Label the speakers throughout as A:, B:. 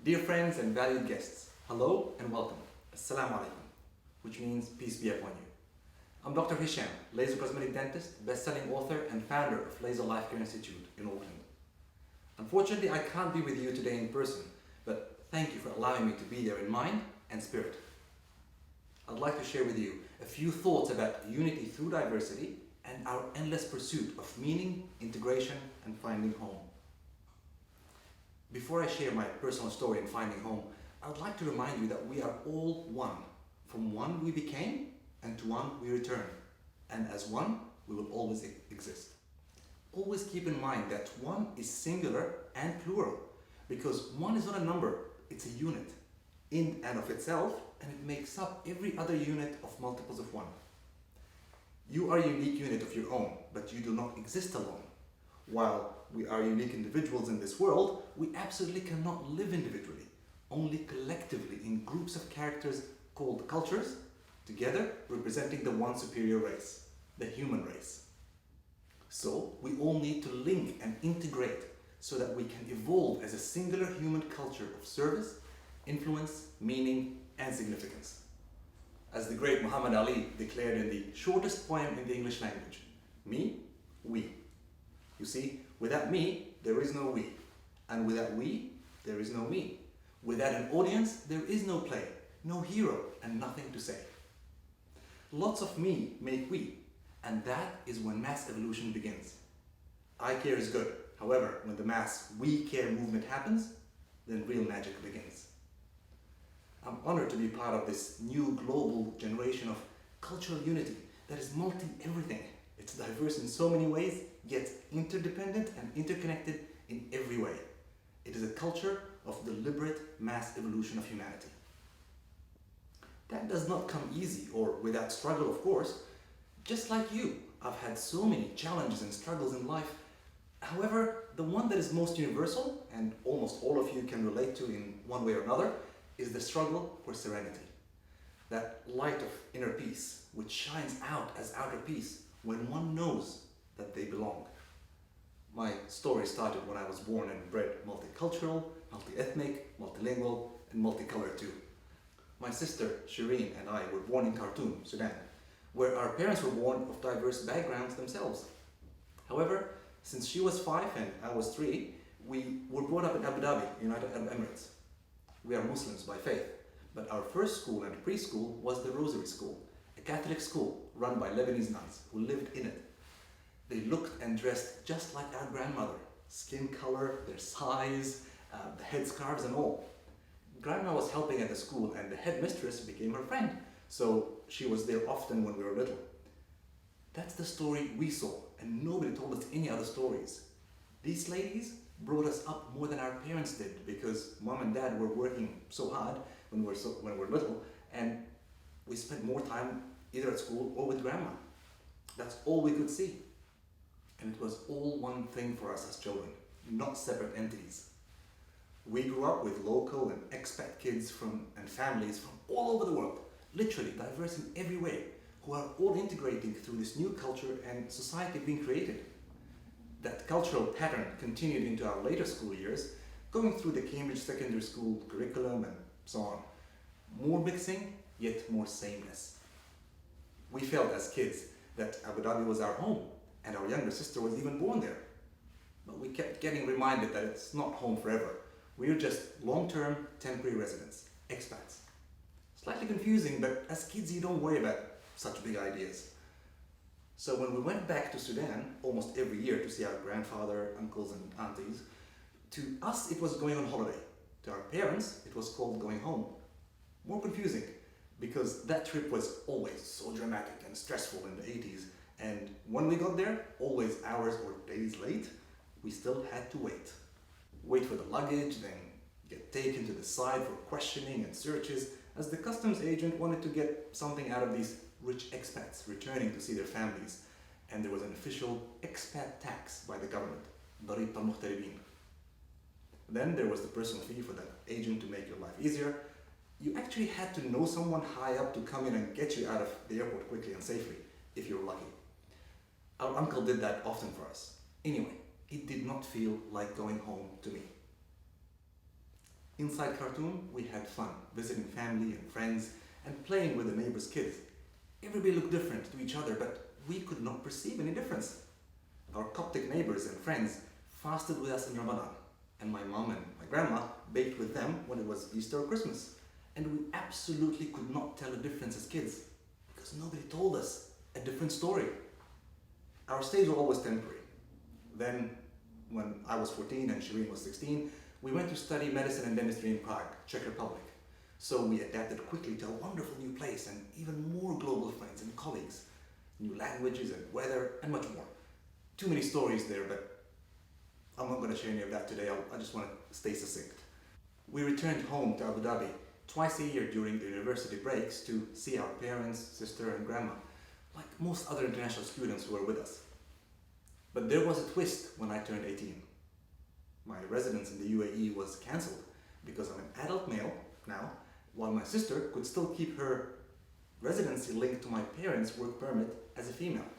A: Dear friends and valued guests, hello and welcome. Assalamu alaikum, which means peace be upon you. I'm Dr. Hisham, laser cosmetic dentist, best-selling author and founder of Laser Life Care Institute in Auckland. Unfortunately, I can't be with you today in person, but thank you for allowing me to be there in mind and spirit. I'd like to share with you a few thoughts about unity through diversity and our endless pursuit of meaning, integration, and finding home. Before I share my personal story in finding home, I would like to remind you that we are all one. From one we became, and to one we return. And as one, we will always exist. Always keep in mind that one is singular and plural, because one is not a number, it's a unit in and of itself, and it makes up every other unit of multiples of one. You are a unique unit of your own, but you do not exist alone. While we are unique individuals in this world, we absolutely cannot live individually, only collectively in groups of characters called cultures, together representing the one superior race, the human race. So we all need to link and integrate so that we can evolve as a singular human culture of service, influence, meaning, and significance. As the great Muhammad Ali declared in the shortest poem in the English language, me, we. You see, without me, there is no we. And without we, there is no me. Without an audience, there is no play, no hero, and nothing to say. Lots of me make we, and that is when mass evolution begins. I care is good. However, when the mass we care movement happens, then real magic begins. I'm honored to be part of this new global generation of cultural unity that is multi-everything. It's diverse in so many ways, yet interdependent and interconnected in every way. It is a culture of deliberate mass evolution of humanity. That does not come easy or without struggle, of course. Just like you, I've had so many challenges and struggles in life. However, the one that is most universal, and almost all of you can relate to in one way or another, is the struggle for serenity. That light of inner peace, which shines out as outer peace when one knows that they belong. My story started when I was born and bred multicultural, multi-ethnic, multilingual, and multicolored too. My sister Shireen and I were born in Khartoum, Sudan, where our parents were born of diverse backgrounds themselves. However, since she was 5 and I was 3, we were brought up in Abu Dhabi, United Arab Emirates. We are Muslims by faith, but our first school and preschool was the Rosary School, a Catholic school run by Lebanese nuns who lived in it. They looked and dressed just like our grandmother, skin color, their size, the headscarves and all. Grandma was helping at the school and the headmistress became her friend, so she was there often when we were little. That's the story we saw, and nobody told us any other stories. These ladies brought us up more than our parents did because mom and dad were working so hard when we were little, and we spent more time either at school or with grandma. That's all we could see. And it was all one thing for us as children, not separate entities. We grew up with local and expat kids and families from all over the world, literally diverse in every way, who are all integrating through this new culture and society being created. That cultural pattern continued into our later school years, going through the Cambridge Secondary School curriculum and so on. More mixing, yet more sameness. We felt as kids that Abu Dhabi was our home, and our younger sister was even born there. But we kept getting reminded that it's not home forever. We're just long-term temporary residents, expats. Slightly confusing, but as kids you don't worry about such big ideas. So when we went back to Sudan almost every year to see our grandfather, uncles and aunties, to us it was going on holiday. To our parents it was called going home. More confusing, because that trip was always so dramatic and stressful in the 80s, and when we got there, always hours or days late, we still had to wait. Wait for the luggage, then get taken to the side for questioning and searches, as the customs agent wanted to get something out of these rich expats returning to see their families, and there was an official expat tax by the government, ضريبة المغتربين. Then there was the personal fee for that agent to make your life easier. You actually had to know someone high up to come in and get you out of the airport quickly and safely, if you were lucky. Our uncle did that often for us. Anyway, it did not feel like going home to me. Inside Khartoum, we had fun, visiting family and friends and playing with the neighbors' kids. Everybody looked different to each other, but we could not perceive any difference. Our Coptic neighbors and friends fasted with us in Ramadan, and my mom and my grandma baked with them when it was Easter or Christmas. And we absolutely could not tell a difference as kids because nobody told us a different story. Our stays were always temporary. Then, when I was 14 and Shireen was 16, we went to study medicine and dentistry in Prague, Czech Republic. So we adapted quickly to a wonderful new place and even more global friends and colleagues, new languages and weather and much more. Too many stories there, but I'm not going to share any of that today. I just want to stay succinct. We returned home to Abu Dhabi twice a year during the university breaks to see our parents, sister and grandma, like most other international students who were with us. But there was a twist when I turned 18. My residence in the UAE was cancelled because I'm an adult male now, while my sister could still keep her residency linked to my parents' work permit as a female.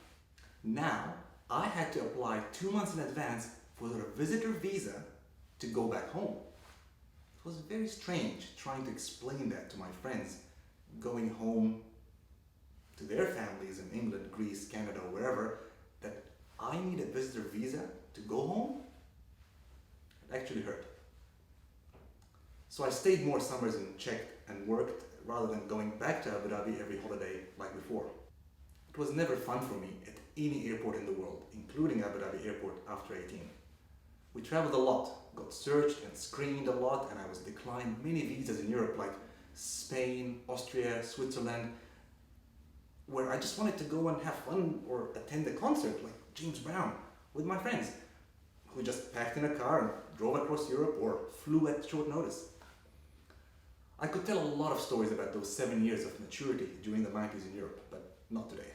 A: Now, I had to apply 2 months in advance for a visitor visa to go back home. It was very strange trying to explain that to my friends, going home to their families in England, Greece, Canada, or wherever, that I need a visitor visa to go home. It actually hurt. So I stayed more summers and checked and worked rather than going back to Abu Dhabi every holiday like before. It was never fun for me at any airport in the world, including Abu Dhabi airport after 18. We traveled a lot, got searched and screened a lot, and I was declined many visas in Europe like Spain, Austria, Switzerland, where I just wanted to go and have fun or attend a concert like James Brown with my friends, who just packed in a car and drove across Europe or flew at short notice. I could tell a lot of stories about those 7 years of maturity during the 90s in Europe, but not today.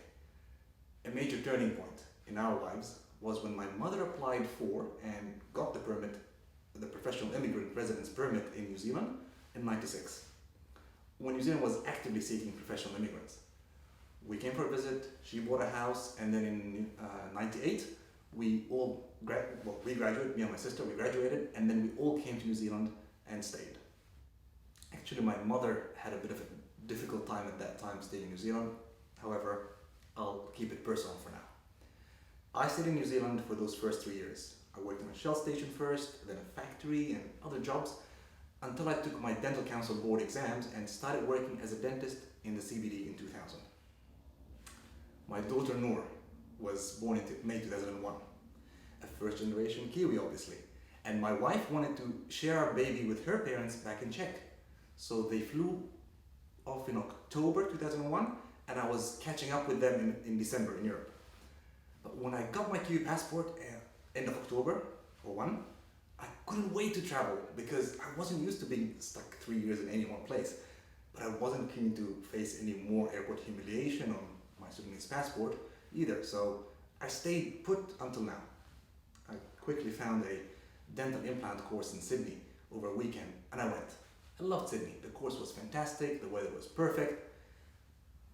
A: A major turning point in our lives was when my mother applied for and got the permit, the professional immigrant residence permit in New Zealand in '96, when New Zealand was actively seeking professional immigrants. We came for a visit, she bought a house, and then in '98, we graduated, me and my sister, we graduated, and then we all came to New Zealand and stayed. Actually, my mother had a bit of a difficult time at that time staying in New Zealand. However, I'll keep it personal for now. I stayed in New Zealand for those first 3 years. I worked in a Shell station first, then a factory and other jobs, until I took my Dental Council board exams and started working as a dentist in the CBD in 2000. My daughter Noor was born in May 2001, a first generation Kiwi obviously, and my wife wanted to share our baby with her parents back in Czech. So they flew off in October 2001, and I was catching up with them in December in Europe. But when I got my Kiwi passport end of October, or 1, I couldn't wait to travel because I wasn't used to being stuck 3 years in any one place. But I wasn't keen to face any more airport humiliation on my Sudanese passport either, so I stayed put until now. I quickly found a dental implant course in Sydney over a weekend, and I went. I loved Sydney. The course was fantastic, the weather was perfect.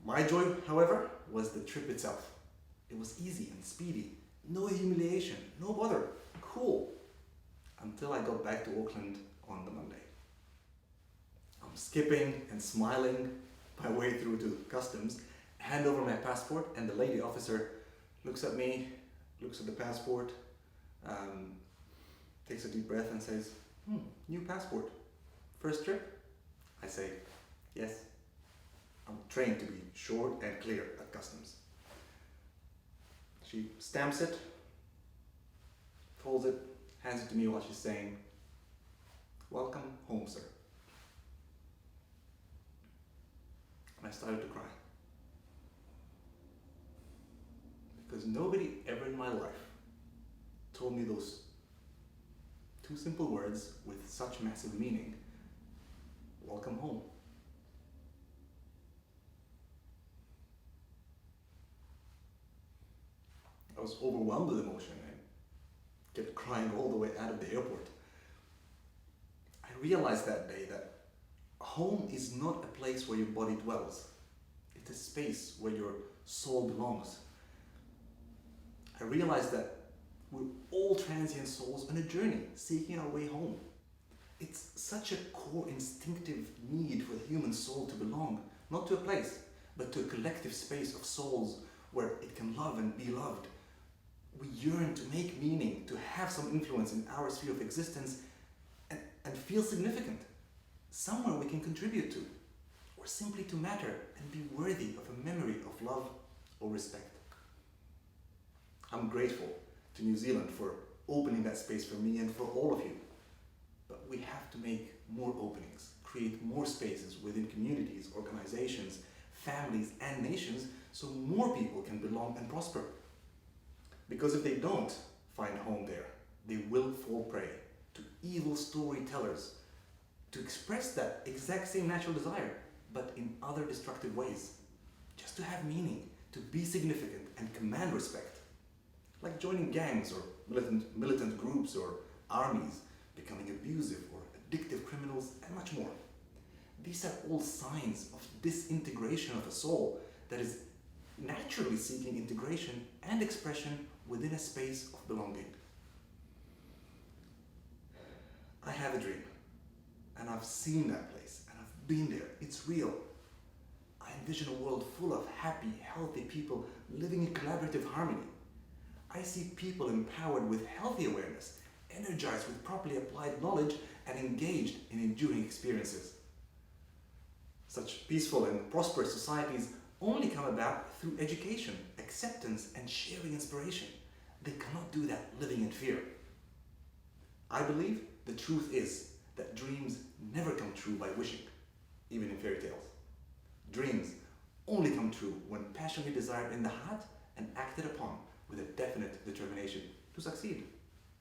A: My joy, however, was the trip itself. It was easy and speedy, no humiliation, no bother, cool. Until I got back to Auckland on the Monday. I'm skipping and smiling my way through to customs, hand over my passport, and the lady officer looks at me, looks at the passport, takes a deep breath and says, new passport. First trip? I say, yes. I'm trained to be short and clear at customs. She stamps it, folds it, hands it to me while she's saying, welcome home, sir. And I started to cry. Because nobody ever in my life told me those 2 simple words with such massive meaning. Welcome home. I was overwhelmed with emotion and kept crying all the way out of the airport. I realized that day that home is not a place where your body dwells. It's a space where your soul belongs. I realized that we're all transient souls on a journey, seeking our way home. It's such a core instinctive need for the human soul to belong, not to a place, but to a collective space of souls where it can love and be loved. We yearn to make meaning, to have some influence in our sphere of existence, and feel significant. Somewhere we can contribute to, or simply to matter and be worthy of a memory of love or respect. I'm grateful to New Zealand for opening that space for me and for all of you. But we have to make more openings, create more spaces within communities, organizations, families, and nations so more people can belong and prosper. Because if they don't find home there, they will fall prey to evil storytellers to express that exact same natural desire, but in other destructive ways. Just to have meaning, to be significant and command respect. Like joining gangs or militant groups or armies, becoming abusive or addictive criminals, and much more. These are all signs of disintegration of a soul that is naturally seeking integration and expression within a space of belonging. I have a dream, and I've seen that place, and I've been there. It's real. I envision a world full of happy, healthy people living in collaborative harmony. I see people empowered with healthy awareness, energized with properly applied knowledge, and engaged in enduring experiences. Such peaceful and prosperous societies only come about through education, acceptance, and sharing inspiration. They cannot do that living in fear. I believe the truth is that dreams never come true by wishing, even in fairy tales. Dreams only come true when passionately desired in the heart and acted upon with a definite determination to succeed.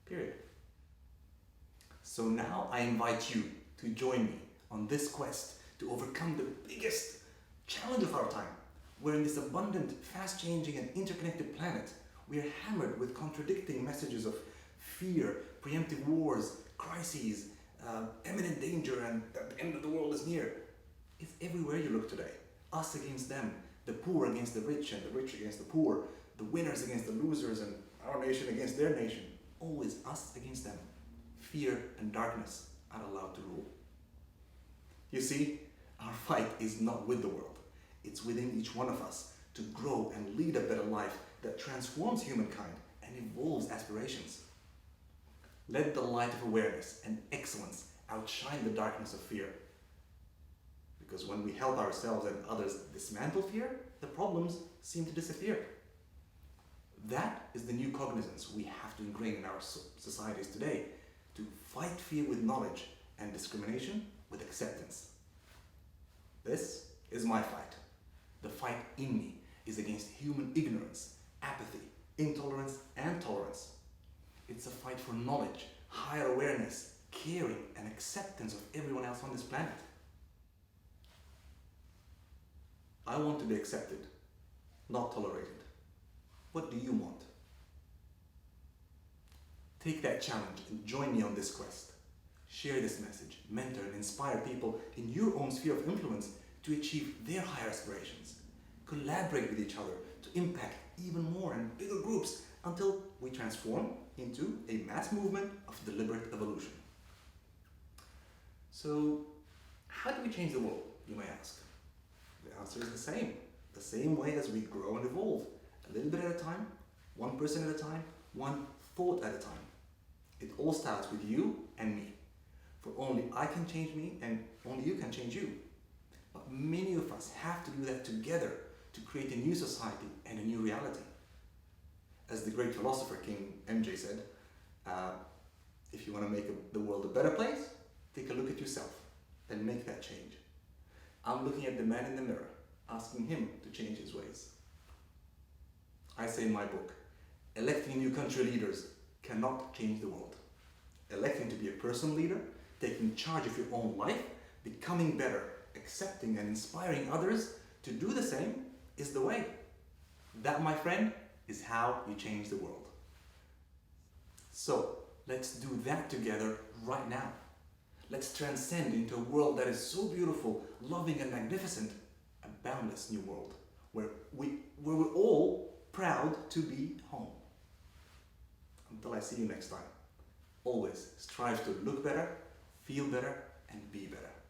A: Period. So now I invite you to join me on this quest to overcome the biggest challenge of our time, where in this abundant, fast-changing and interconnected planet, we are hammered with contradicting messages of fear, preemptive wars, crises, imminent danger, and that the end of the world is near. It's everywhere you look today. Us against them, the poor against the rich, and the rich against the poor, the winners against the losers, and our nation against their nation. Always us against them. Fear and darkness are allowed to rule. You see, our fight is not with the world. It's within each one of us to grow and lead a better life that transforms humankind and evolves aspirations. Let the light of awareness and excellence outshine the darkness of fear. Because when we help ourselves and others dismantle fear, the problems seem to disappear. That is the new cognizance we have to ingrain in our societies today, to fight fear with knowledge and discrimination with acceptance. This is my fight. The fight in me is against human ignorance, apathy, intolerance, and tolerance. It's a fight for knowledge, higher awareness, caring, and acceptance of everyone else on this planet. I want to be accepted, not tolerated. What do you want? Take that challenge and join me on this quest. Share this message, mentor and inspire people in your own sphere of influence to achieve their higher aspirations. Collaborate with each other to impact even more and bigger groups until we transform into a mass movement of deliberate evolution. So, how do we change the world, you may ask? The answer is the same way as we grow and evolve, a little bit at a time, one person at a time, one thought at a time. It all starts with you and me. For only I can change me and only you can change you. But many of us have to do that together to create a new society and a new reality. As the great philosopher King MJ said, if you want to make the world a better place, take a look at yourself and make that change. I'm looking at the man in the mirror, asking him to change his ways. I say in my book, electing new country leaders cannot change the world. Electing to be a personal leader, taking charge of your own life, becoming better, accepting and inspiring others to do the same is the way. That, my friend, is how you change the world. So, let's do that together right now. Let's transcend into a world that is so beautiful, loving and magnificent, a boundless new world, where we're all proud to be home. Until I see you next time, always strive to look better, feel better, and be better.